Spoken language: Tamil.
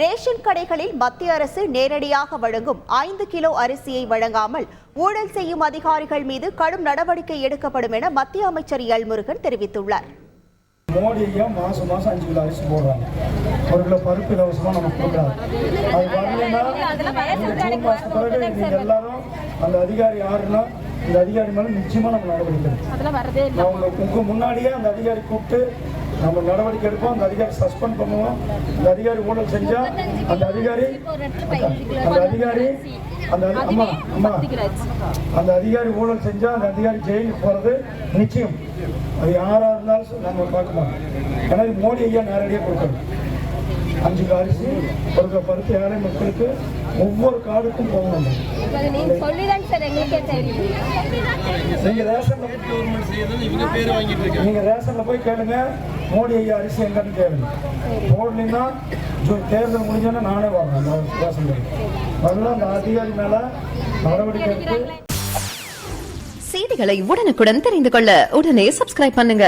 ரேஷன் கடைகளில் மத்திய அரசு நேரடியாக வழங்கும் 5 கிலோ அரிசியை வழங்காமல் ஊழல் செய்யும் அதிகாரிகள் மீது கடும் நடவடிக்கை எடுக்கப்படும் என மத்திய அமைச்சர் எல் முருகன் தெரிவித்துள்ளார். மோடி ஐயா மாசம் 5 கிலோ அரிசி போடுறாங்க. 1 கிலோ பருப்பு இலவசமா நமக்கு கொடுக்குறாங்க. அது வரலைன்னா ஜூன் மாசத்துக்கு பிறகு நீங்க எல்லாரும் அந்த அதிகாரி யாருன்னா இந்த அதிகாரி மேல நிச்சயமா நம்ம நடவடிக்கை எடுப்போம். முன்னாடியே அந்த அதிகாரி கூப்பிட்டு நம்ம நடவடிக்கை எடுப்போம். அந்த அதிகாரி சஸ்பெண்ட் பண்ணுவோம். அந்த அதிகாரி ஊழல் செஞ்சா அந்த அதிகாரி ஊழல் செஞ்சா அந்த அதிகாரி ஜெயிலுக்கு போறது நிச்சயம். அது யாரா இருந்தாலும் நம்ம பார்க்க மாட்டோம். எனவே மோடி ஐயா நேரடியாக கொடுக்கணும். 5 கிலோ அரிசி 1 கிலோ பருப்பு ஏழை மக்களுக்கு ஒவ்வொரு கார்டுக்கும் போகணும். நீங்க ரேஷன்ல போய் கேளுங்க, மோடி ஐயா அரிசி எங்கன்னு கேளுங்க. போடலீங்கன்னா தேர்தல் முடிஞ்சோன்னா நானே வரேன் ரேஷன் வரலாம். அந்த அதிகாரி மேல நடவடிக்கை எடுத்து செய்திகளை உடனுக்குடன் தெரிந்து கொள்ள உடனே சப்ஸ்கிரைப் பண்ணுங்க.